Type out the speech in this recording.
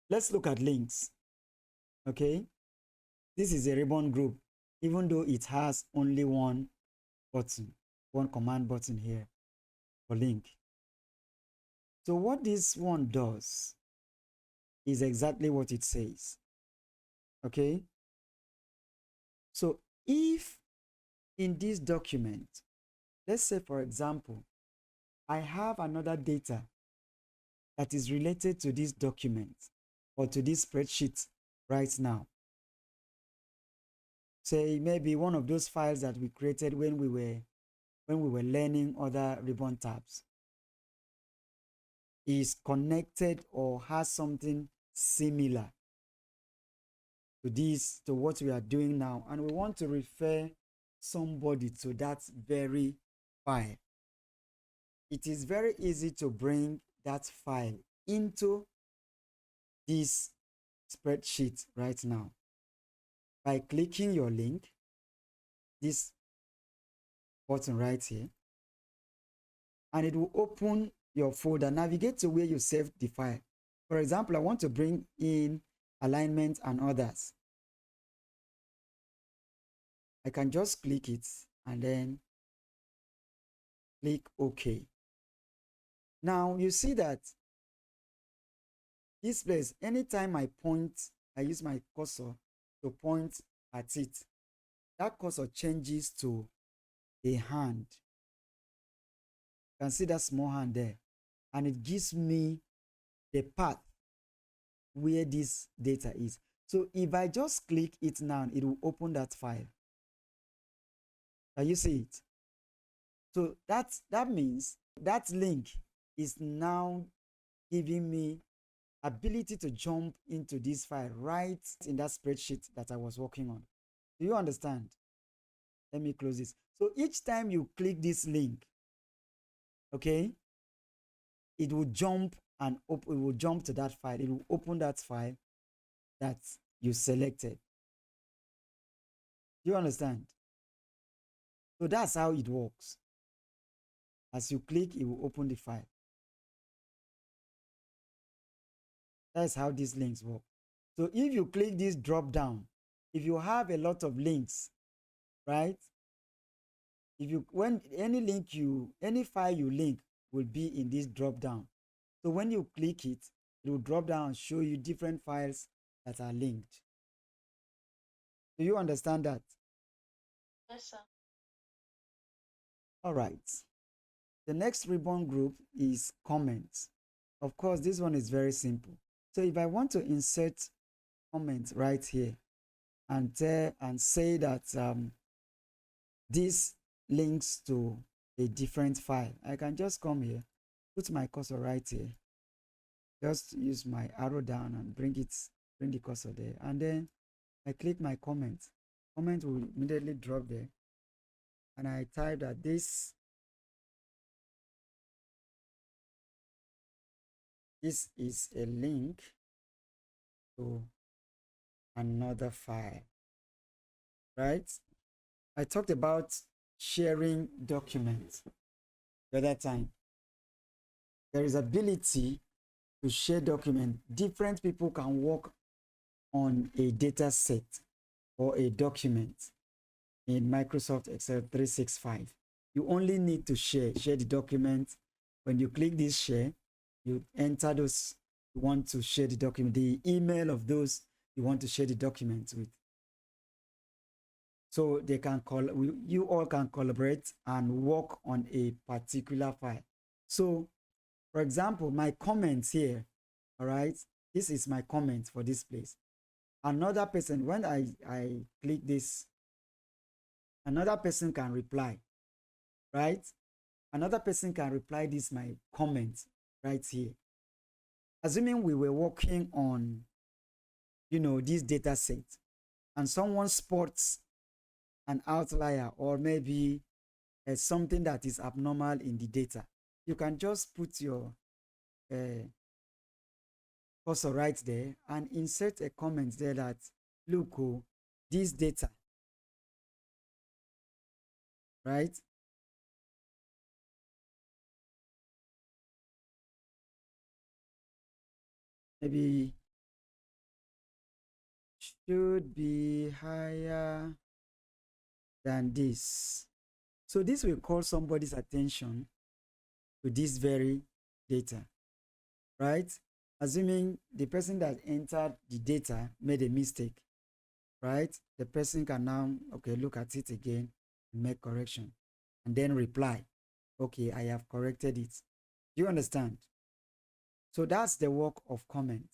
let's look at links. Okay, this is a ribbon group, even though it has only one button, one command button here for link. So what this one does is exactly what it says. Okay, so if in this document, let's say for example, I have another data that is related to this document or to this spreadsheet right now. Say maybe one of those files that we created when we were learning other ribbon tabs is connected or has something similar to this, to what we are doing now, and we want to refer somebody to that very file. It is very easy to bring that file into this spreadsheet right now by clicking your link, this button right here, and it will open your folder, navigate to where you saved the file. For example, I want to bring in alignment and others. I can just click it and then click OK. Now you see that this place, anytime I use my cursor to point at it, that cursor changes to a hand. You can see that small hand there, and it gives me the path where this data is. So if I just click it now, it will open that file. Can you see it? So that means that link is now giving me ability to jump into this file right in that spreadsheet that I was working on. Do you understand? Let me close this. So each time you click this link, okay, it will jump and it will jump to that file. It will open that file that you selected. Do you understand? So that's how it works. As you click, it will open the file. That's how these links work. So if you click this drop down, if you have a lot of links, right? When any file you link will be in this drop down. So when you click it, it will drop down and show you different files that are linked. Do you understand that? Yes, sir. All right. The next ribbon group is comments. Of course, this one is very simple. So if I want to insert comment right here and say that this links to a different file, I can just come here, put my cursor right here, just use my arrow down and bring the cursor there, and then I click my comment. Comment will immediately drop there, and I type that this is a link to another file, right? I talked about sharing documents the other time. There is ability to share document. Different people can work on a data set or a document in Microsoft Excel 365. You only need to share the document. When you click this share, you enter those you want to share the document, the email of those you want to share the document with. So they can you all can collaborate and work on a particular file. So for example, my comments here, all right, this is my comment for this place. Another person, when I click this, another person can reply, right? Another person can reply this my comment right here. Assuming we were working on, this data set, and someone spots an outlier or maybe something that is abnormal in the data, you can just put your cursor right there and insert a comment there that, look, oh, this data, right? Maybe should be higher than this. So this will call somebody's attention to this very data, right? Assuming the person that entered the data made a mistake, right? The person can now, okay, look at it again and make correction and then reply, okay, I have corrected it. Do you understand? So that's the work of comment.